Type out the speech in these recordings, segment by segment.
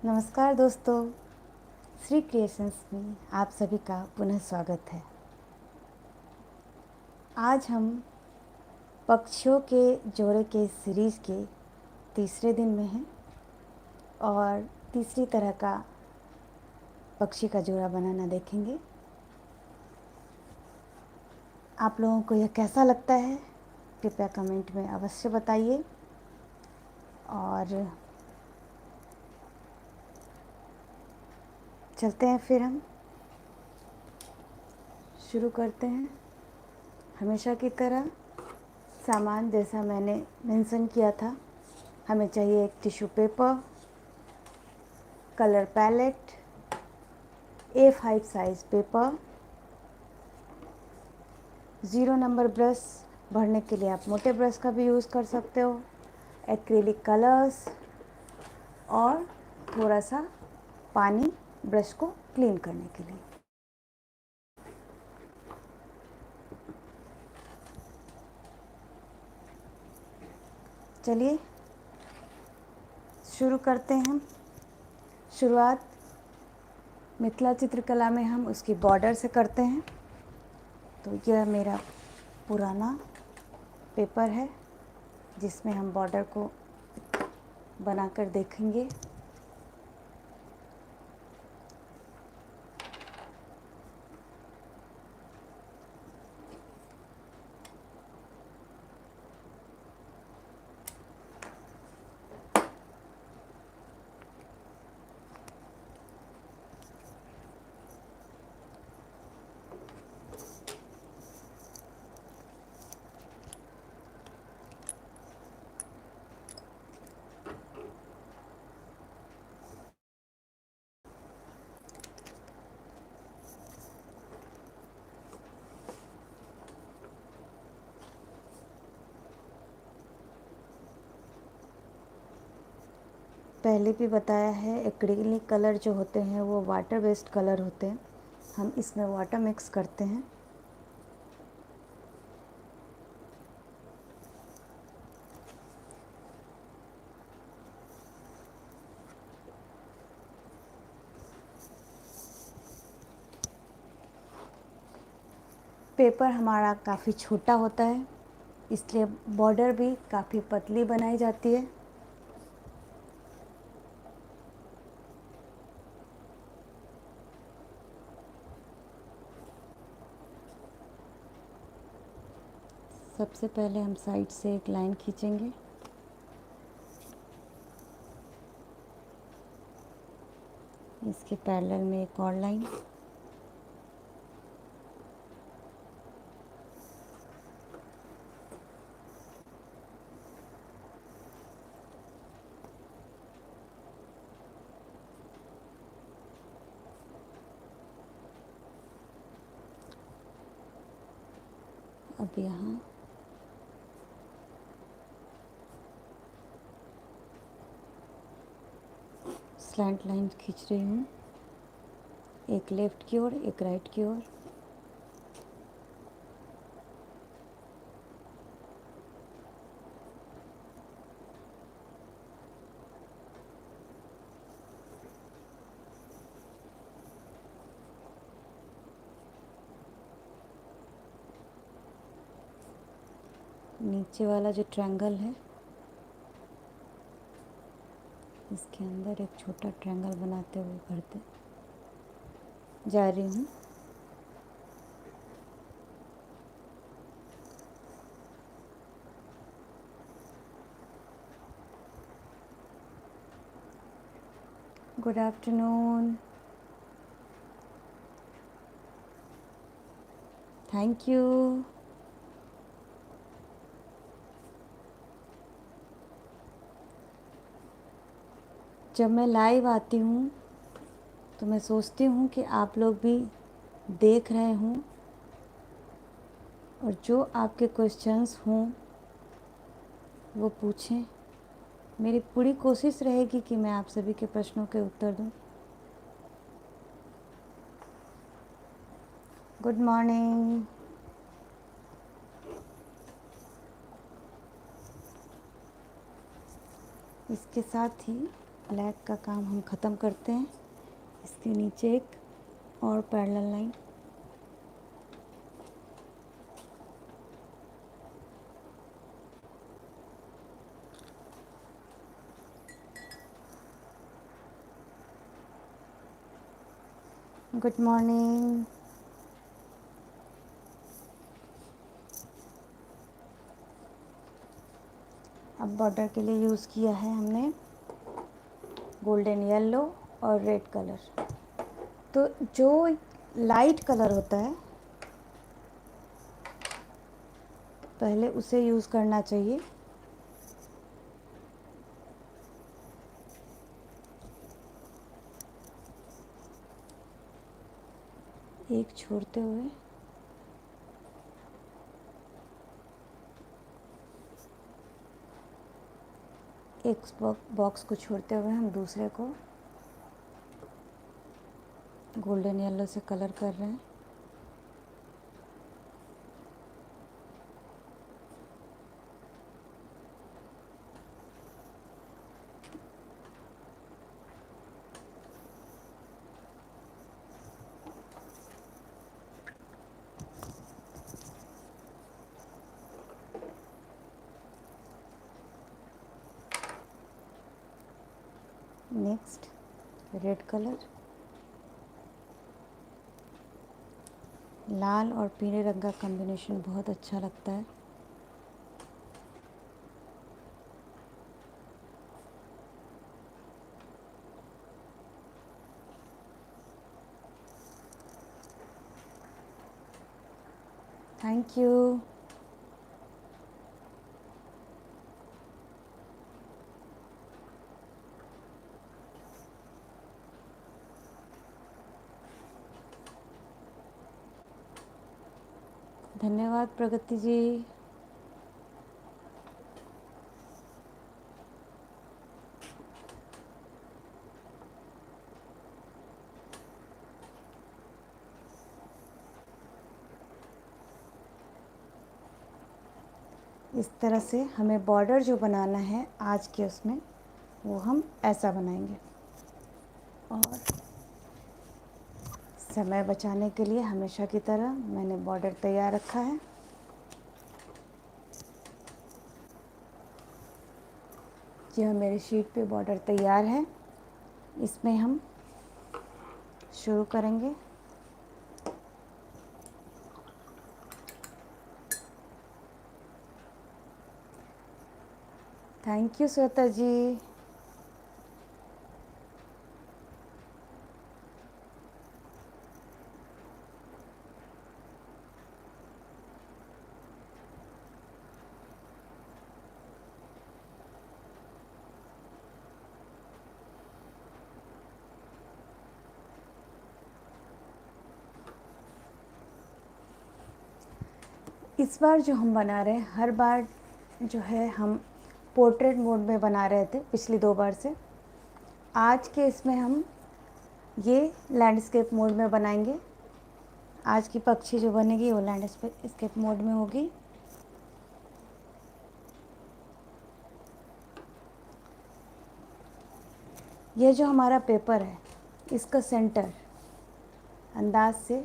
नमस्कार दोस्तों, श्री क्रिएशंस में आप सभी का पुनः स्वागत है। आज हम पक्षियों के जोड़े के सीरीज़ के तीसरे दिन में हैं और तीसरी तरह का पक्षी का जोड़ा बनाना देखेंगे। आप लोगों को यह कैसा लगता है कृपया कमेंट में अवश्य बताइए। और चलते हैं, फिर हम शुरू करते हैं। हमेशा की तरह सामान जैसा मैंने मेंशन किया था, हमें चाहिए एक tissue paper, colour palette, A5 size paper, 0 number brush, भरने के लिए आप मोटे ब्रश का भी यूज़ कर सकते हो, एक्रिलिक कलर्स और थोड़ा सा पानी ब्रश को क्लीन करने के लिए। चलिए शुरू करते हैं हम। शुरुआत मिथिला चित्रकला में हम उसकी बॉर्डर से करते हैं। तो यह मेरा पुराना पेपर है जिसमें हम बॉर्डर को बनाकर देखेंगे। पहले भी बताया है, एक्रिलिक कलर जो होते हैं वो वाटर बेस्ड कलर होते हैं। हम इसमें वाटर मिक्स करते हैं। पेपर हमारा काफ़ी छोटा होता है, इसलिए बॉर्डर भी काफ़ी पतली बनाई जाती है। सबसे पहले हम साइड से एक लाइन खींचेंगे। इसके पैरेलल में एक और लाइन। अब यहाँ स्लैंट लाइन खींच रही हूँ, एक लेफ़्ट की ओर एक राइट की ओर। नीचे वाला जो ट्रायंगल है इसके अंदर एक छोटा ट्रायंगल बनाते हुए भरते जा रही हूँ। Good afternoon, thank you. जब मैं लाइव आती हूँ तो मैं सोचती हूँ कि आप लोग भी देख रहे हों और जो आपके क्वेश्चंस हों वो पूछें। मेरी पूरी कोशिश रहेगी कि मैं आप सभी के प्रश्नों के उत्तर दूं। Good morning. इसके साथ ही ब्लैक का काम हम ख़त्म करते हैं। इसके नीचे एक और पैरेलल लाइन। Good morning. अब बॉर्डर के लिए यूज़ किया है हमने गोल्डन येलो और रेड कलर। तो जो लाइट कलर होता है पहले उसे यूज़ करना चाहिए। एक छोड़ते हुए एक बॉक्स को छोड़ते हुए हम दूसरे को गोल्डन येलो से कलर कर रहे हैं। Next red colour. लाल और पीले रंग का कॉम्बिनेशन बहुत अच्छा लगता है। Thank you. धन्यवाद प्रगति जी। इस तरह से हमें बॉर्डर जो बनाना है आज के उसमें वो हम ऐसा बनाएंगे। और समय बचाने के लिए हमेशा की तरह मैंने बॉर्डर तैयार रखा है। यह मेरे शीट पे बॉर्डर तैयार है। इसमें हम शुरू करेंगे। थैंक यू श्वेता जी। इस बार जो हम बना रहे हैं, हर बार जो है हम पोर्ट्रेट मोड में बना रहे थे पिछली 2 बार से। आज के इसमें हम ये लैंडस्केप मोड में बनाएंगे। आज की पक्षी जो बनेगी वो लैंडस्केप मोड में होगी। ये जो हमारा पेपर है इसका सेंटर अंदाज से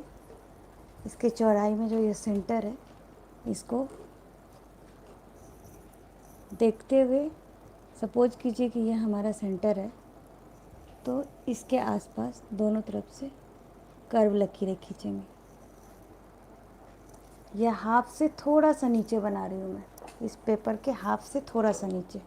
इसके चौड़ाई में जो ये सेंटर है इसको देखते हुए सपोज कीजिए कि यह हमारा सेंटर है, तो इसके आसपास दोनों तरफ से कर्व लकीरें खींचेंगे। यह हाफ से थोड़ा सा नीचे बना रही हूँ मैं, इस पेपर के हाफ से थोड़ा सा नीचे।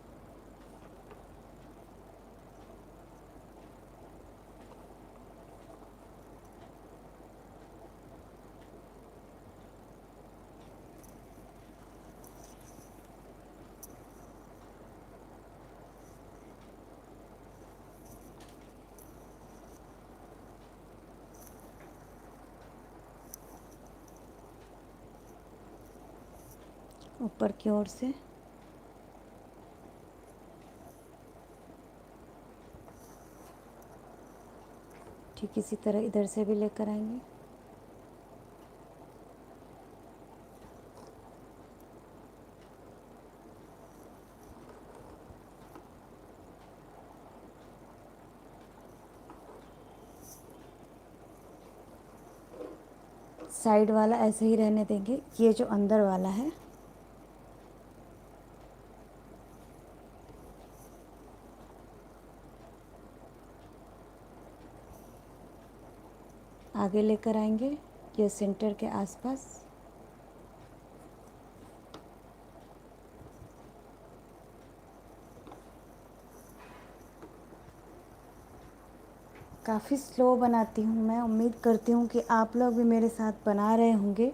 ऊपर की ओर से ठीक इसी तरह इधर से भी लेकर आएंगे। साइड वाला ऐसे ही रहने देंगे। ये जो अंदर वाला है आगे लेकर आएंगे, ये सेंटर के आसपास। काफ़ी स्लो बनाती हूँ मैं, उम्मीद करती हूँ कि आप लोग भी मेरे साथ बना रहे होंगे।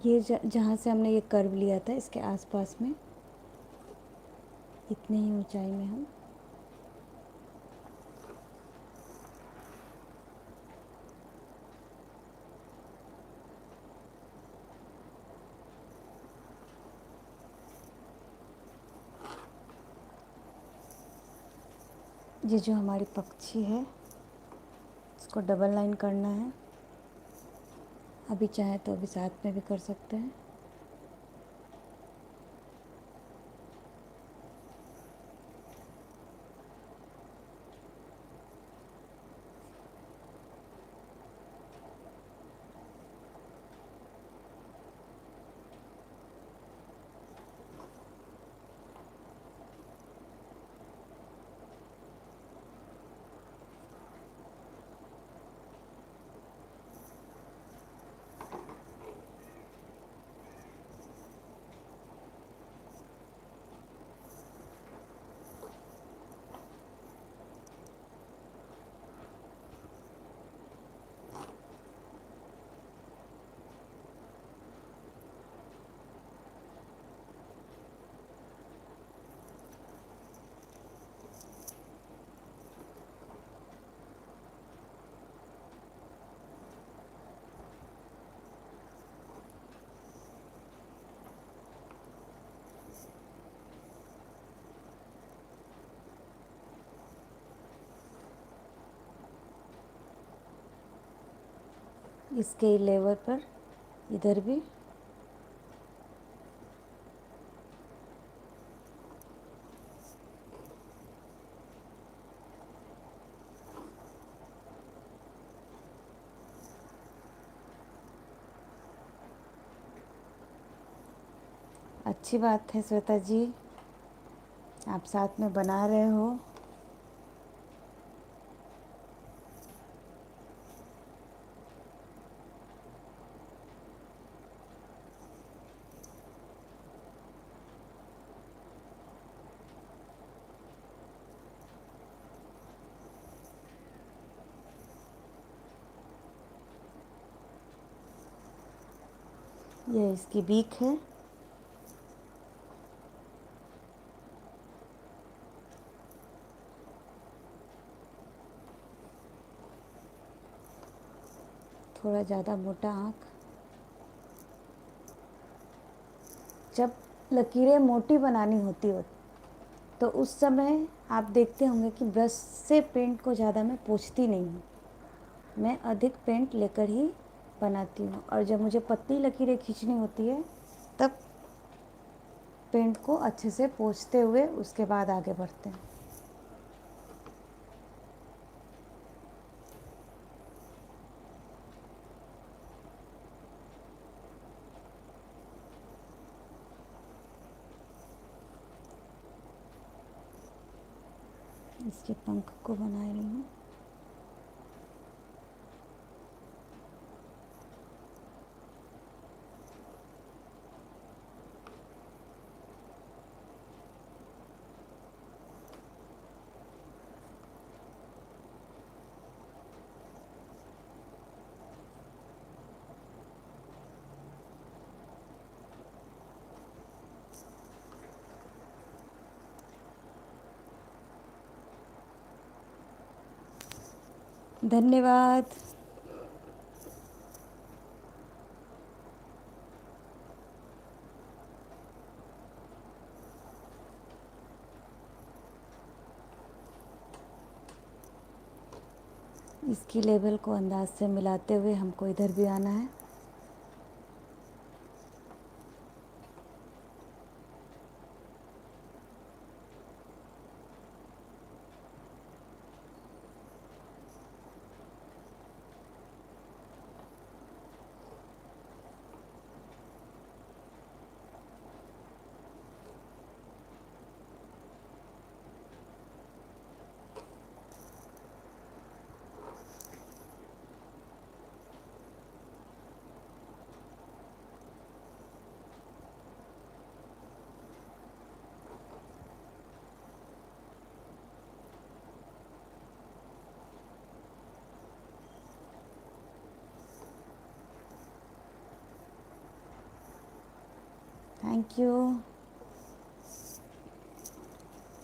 ये जहाँ से हमने ये कर्व लिया था इसके आसपास में, इतनी ही ऊंचाई में हम ये जो हमारी पक्षी है इसको डबल लाइन करना है। अभी चाहे तो अभी साथ में भी कर सकते हैं। इसके लेवल पर इधर भी अच्छी बात है। श्वेता जी, आप साथ में बना रहे हो। ये इसकी बीक है। थोड़ा ज़्यादा मोटा आँख। जब लकीरें मोटी बनानी होती हो तो उस समय आप देखते होंगे कि ब्रश से पेंट को ज़्यादा मैं पोंछती नहीं हूँ, मैं अधिक पेंट लेकर ही बनाती हूँ। और जब मुझे पतली लकीरें खींचनी होती है तब पेंट को अच्छे से पोंछते हुए उसके बाद आगे बढ़ते हैं। इसके पंख को बना रही हूँ। धन्यवाद। इसकी लेवल को अंदाज से मिलाते हुए हमको इधर भी आना है। Thank you.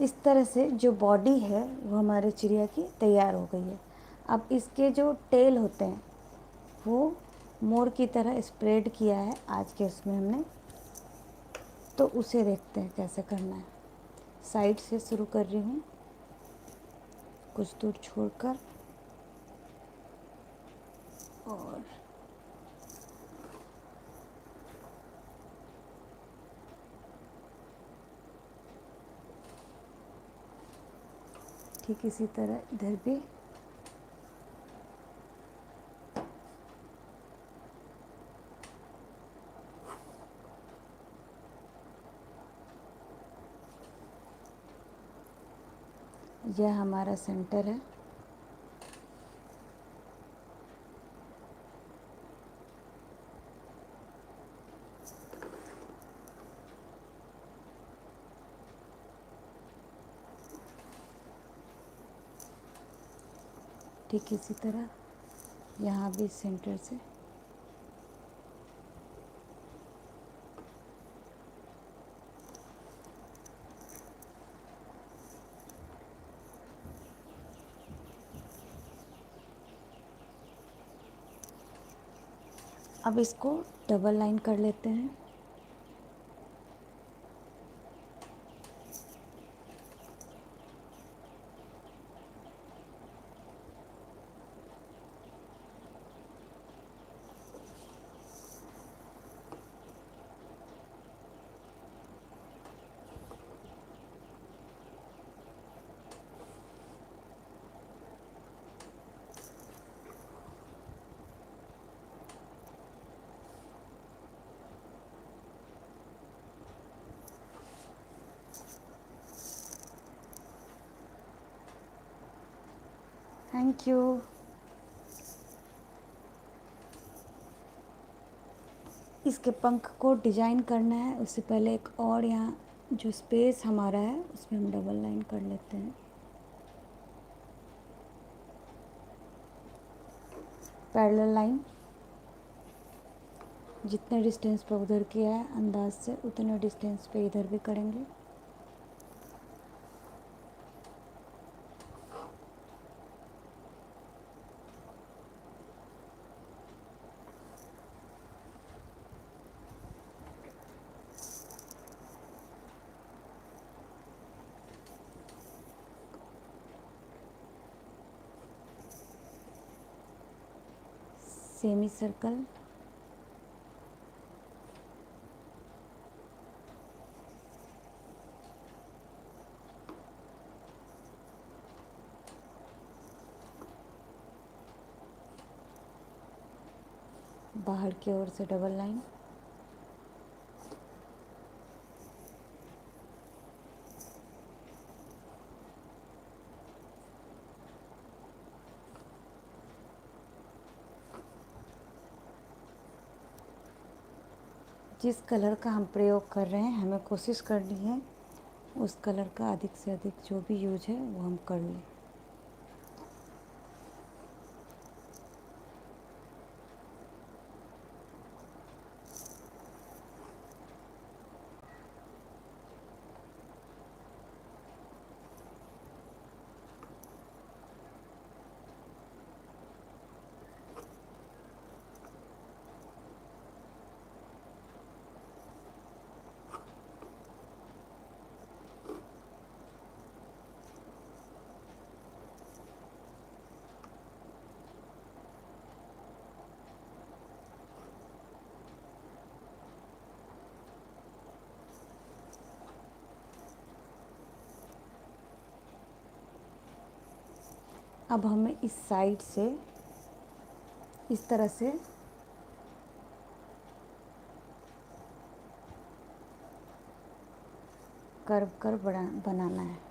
इस तरह से जो बॉडी है वो हमारे चिड़िया की तैयार हो गई है। अब इसके जो टेल होते हैं वो मोर की तरह स्प्रेड किया है आज के उसमें हमने, तो उसे देखते हैं कैसे करना है। साइड से शुरू कर रही हूँ, कुछ दूर छोड़कर, और ठीक इसी तरह इधर भी। यह हमारा सेंटर है। ठीक इसी तरह यहाँ भी सेंटर से। अब इसको डबल लाइन कर लेते हैं। Thank you. इसके पंख को डिजाइन करना है, उससे पहले एक और यहाँ जो स्पेस हमारा है उसमें हम डबल लाइन कर लेते हैं। पैरेलल लाइन जितने डिस्टेंस पर उधर किया है अंदाज से उतने डिस्टेंस पे इधर भी करेंगे। सेमी सर्कल, बाहर की ओर से डबल लाइन, जिस कलर का हम प्रयोग कर रहे हैं हमें कोशिश करनी है उस कलर का अधिक से अधिक जो भी यूज है वो हम कर लें। अब हमें इस साइड से इस तरह से कर्व कर बनाना है।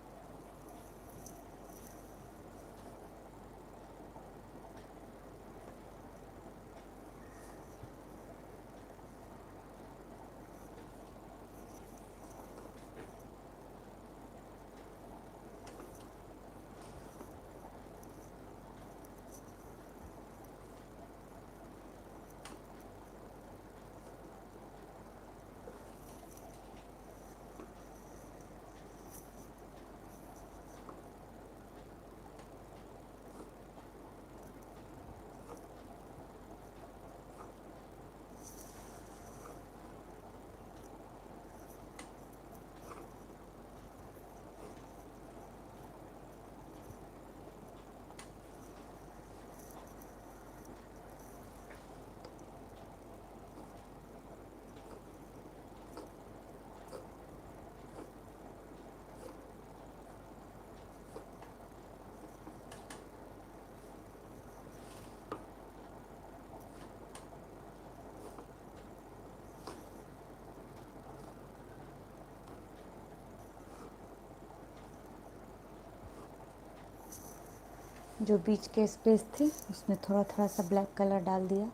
जो बीच के स्पेस थे उसमें थोड़ा थोड़ा सा ब्लैक कलर डाल दिया।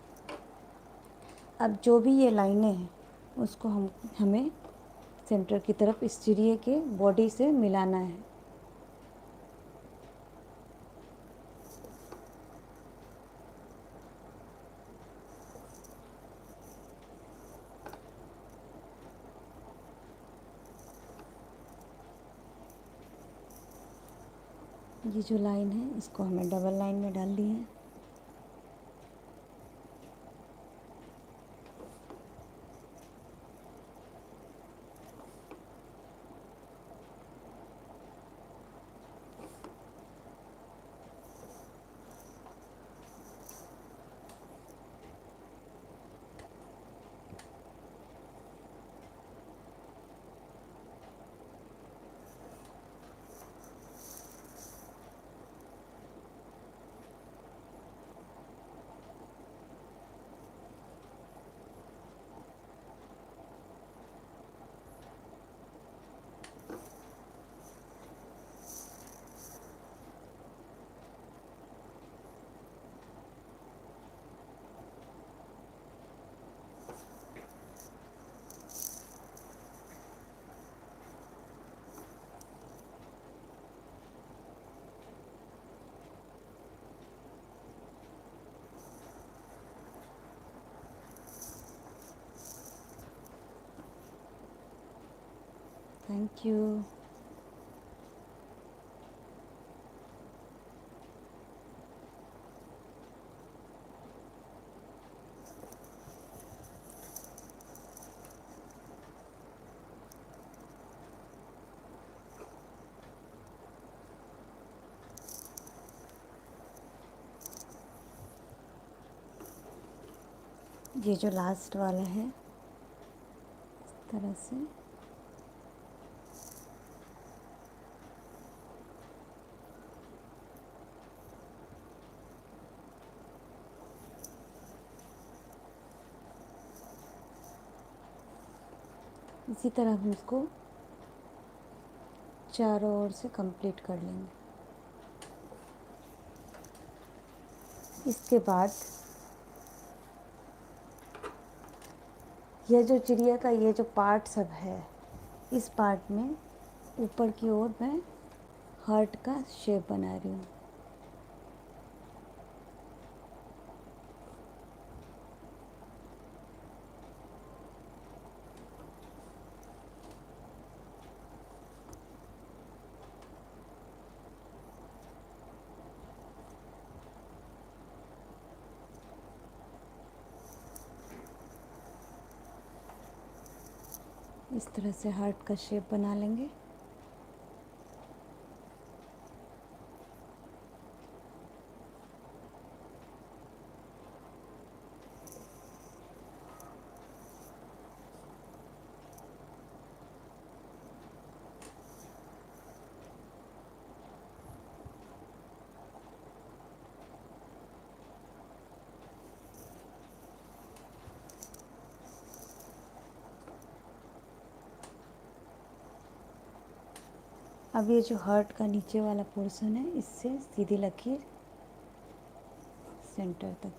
अब जो भी ये लाइनें हैं उसको हमें सेंटर की तरफ इस चिड़िए के बॉडी से मिलाना है। ये जो लाइन है इसको हमें डबल लाइन में डालनी है। Thank you. ये जो लास्ट वाला है इस तरह से इसी तरह हम इसको चारों ओर से कंप्लीट कर लेंगे। इसके बाद यह जो चिड़िया का ये जो पार्ट सब है इस पार्ट में ऊपर की ओर मैं हार्ट का शेप बना रही हूँ। इस तरह से हार्ट का शेप बना लेंगे। अब ये जो हार्ट का नीचे वाला पोर्शन है, इससे सीधी लकीर सेंटर तक।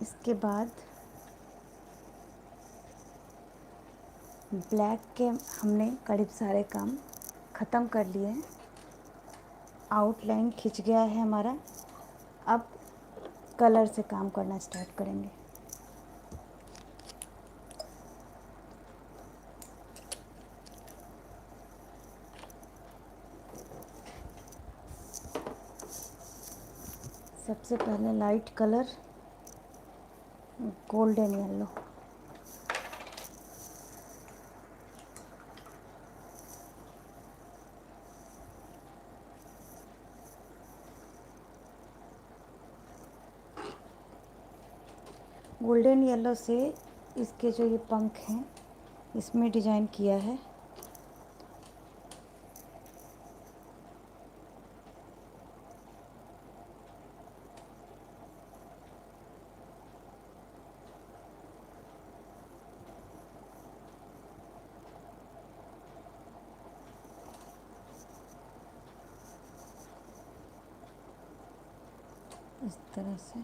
इसके बाद ब्लैक के हमने करीब सारे काम ख़त्म कर लिए हैं। आउटलाइन खिंच गया है हमारा। अब कलर से काम करना स्टार्ट करेंगे। सबसे पहले light colour golden yellow. Golden yellow से इसके जो ये पंख हैं इसमें डिज़ाइन किया है। इस तरह से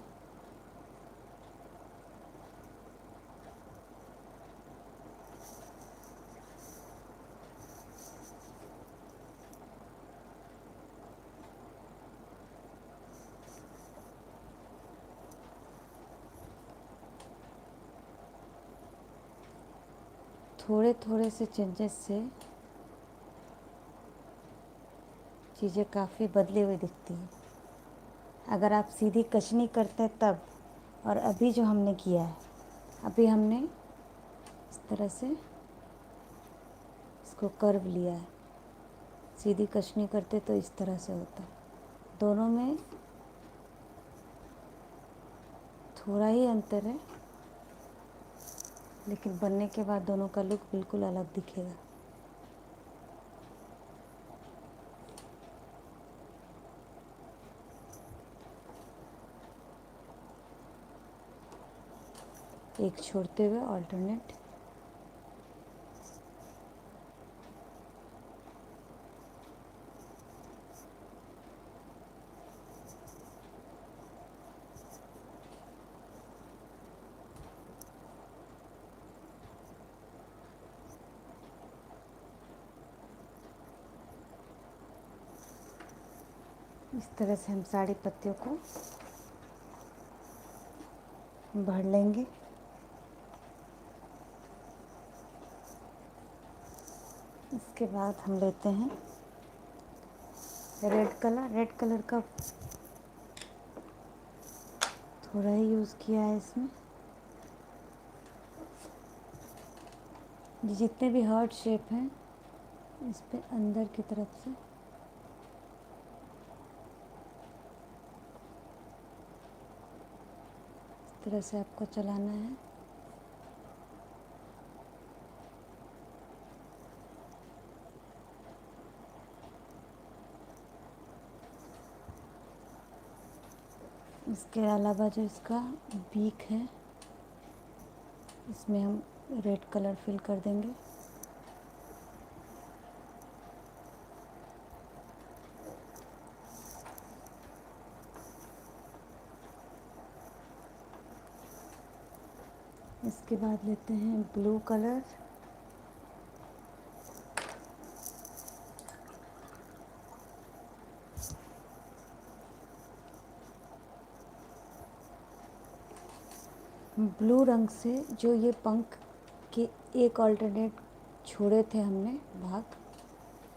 थोड़े थोड़े से चेंजेस से चीज़ें काफ़ी बदली हुई दिखती हैं। अगर आप सीधी कचनी करते तब और अभी जो हमने किया है, अभी हमने इस तरह से इसको कर्व लिया है। सीधी कचनी करते तो इस तरह से होता। दोनों में थोड़ा ही अंतर है, लेकिन बनने के बाद दोनों का लुक बिल्कुल अलग दिखेगा। एक छोड़ते हुए ऑल्टरनेट। इस तरह से हम साड़ी पत्तियों को भर लेंगे। इसके बाद हम लेते हैं रेड कलर। रेड कलर का थोड़ा ही यूज़ किया है इसमें। जितने भी हार्ट शेप हैं इस पे अंदर की तरफ से इस तरह से आपको चलाना है। इसके अलावा जो इसका बीक है इसमें हम रेड कलर फिल कर देंगे। इसके बाद लेते हैं ब्लू कलर। ब्लू रंग से जो ये पंख के एक अल्टरनेट छोड़े थे हमने भाग,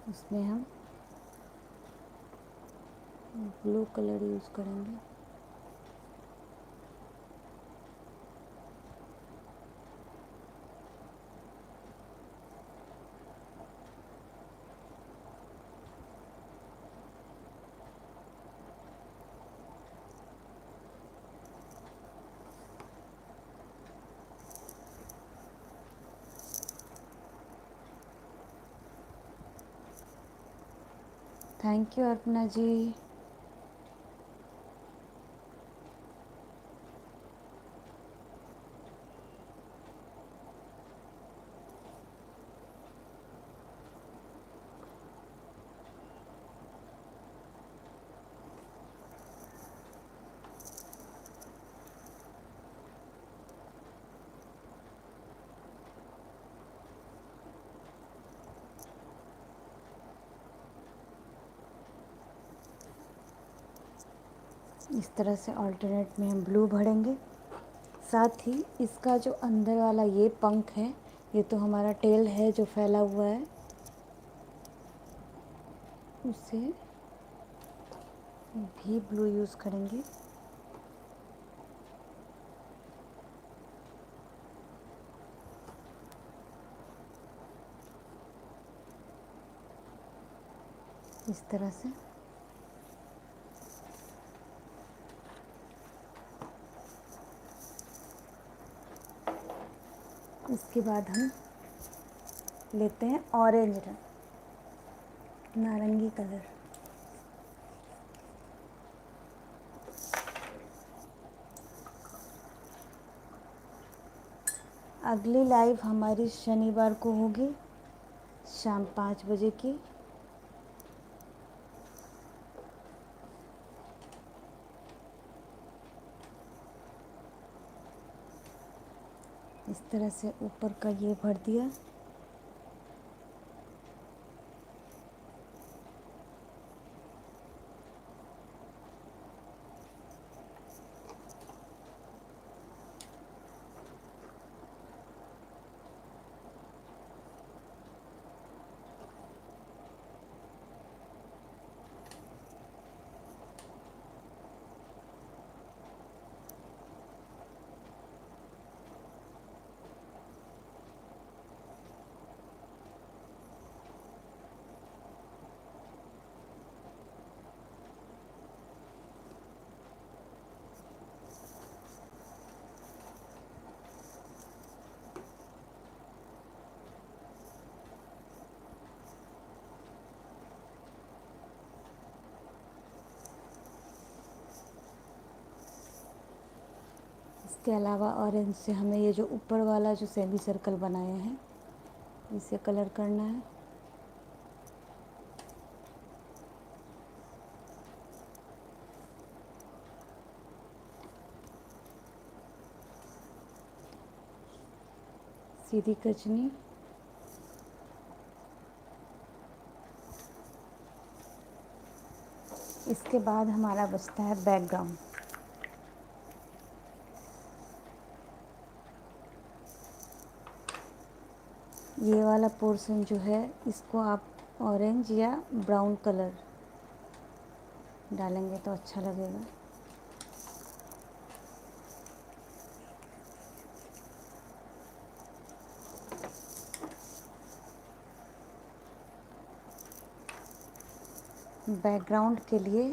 उसमें हम ब्लू कलर यूज़ करेंगे। थैंक यू अर्पणा जी। इस तरह से अल्टरनेट में हम ब्लू भरेंगे। साथ ही इसका जो अंदर वाला ये पंख है, ये तो हमारा टेल है जो फैला हुआ है, उसे भी ब्लू यूज़ करेंगे। इस तरह से इसके बाद हम लेते हैं ऑरेंज रंग, नारंगी कलर। अगली लाइव हमारी शनिवार को होगी शाम 5 बजे की। इस तरह से ऊपर का ये भर दिया। इसके अलावा ऑरेंज से हमें ये जो ऊपर वाला जो सेमी सर्कल बनाया है, इसे कलर करना है। सीधी कचनी। इसके बाद हमारा बचता है बैकग्राउंड। ये वाला पोर्शन जो है, इसको आप ऑरेंज या ब्राउन कलर डालेंगे तो अच्छा लगेगा। बैकग्राउंड के लिए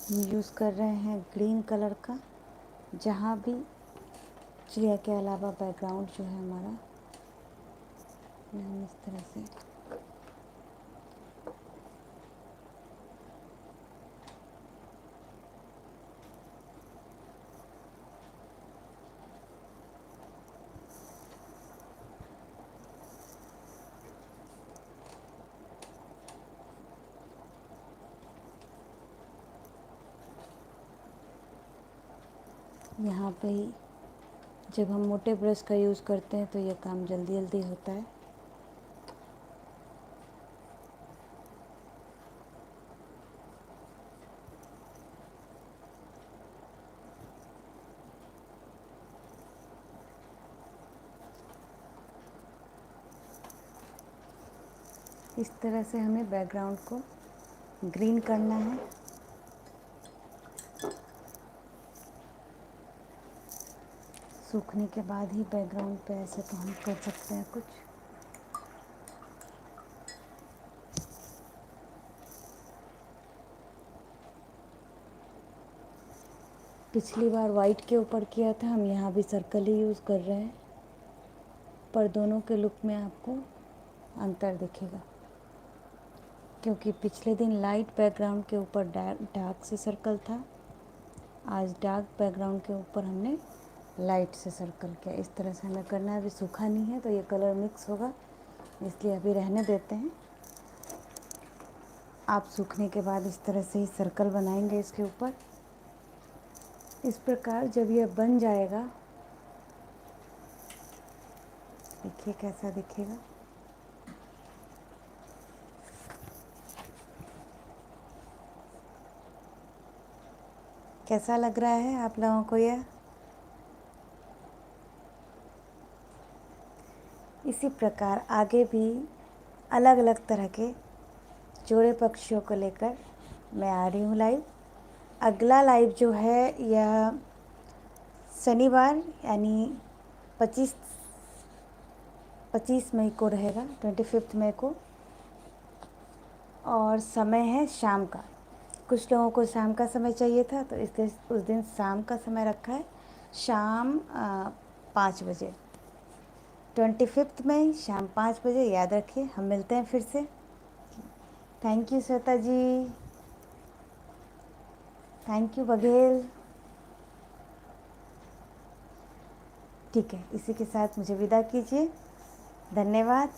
हम यूज़ कर रहे हैं ग्रीन कलर का। जहाँ भी चिड़िया के अलावा बैकग्राउंड जो है हमारा, हम इस तरह से यहाँ पे ही, जब हम मोटे ब्रश का यूज़ करते हैं तो यह काम जल्दी जल्दी होता है। इस तरह से हमें बैकग्राउंड को ग्रीन करना है। सूखने के बाद ही बैकग्राउंड पे ऐसे तो हम कर सकते हैं कुछ। पिछली बार वाइट के ऊपर किया था, हम यहाँ भी सर्कल ही यूज़ कर रहे हैं, पर दोनों के लुक में आपको अंतर दिखेगा। क्योंकि पिछले दिन लाइट बैकग्राउंड के ऊपर डार्क से सर्कल था, आज डार्क बैकग्राउंड के ऊपर हमने लाइट से सर्कल किया। इस तरह से हमें करना है। अभी सूखा नहीं है तो ये कलर मिक्स होगा, इसलिए अभी रहने देते हैं। आप सूखने के बाद इस तरह से ही सर्कल बनाएंगे इसके ऊपर। इस प्रकार जब यह बन जाएगा, देखिए कैसा दिखेगा। कैसा लग रहा है आप लोगों को यह? इसी प्रकार आगे भी अलग अलग तरह के जोड़े पक्षियों को लेकर मैं आ रही हूँ लाइव। अगला लाइव जो है यह शनिवार यानी 25 मई को रहेगा, 25 मई को, और समय है शाम का। कुछ लोगों को शाम का समय चाहिए था तो इसलिए उस दिन शाम का समय रखा है, शाम 5 बजे। 25 मई शाम 5 बजे, याद रखिए। हम मिलते हैं फिर से। Thank you Shweta ji, thank you Baghel. ठीक है, इसी के साथ मुझे विदा कीजिए। धन्यवाद।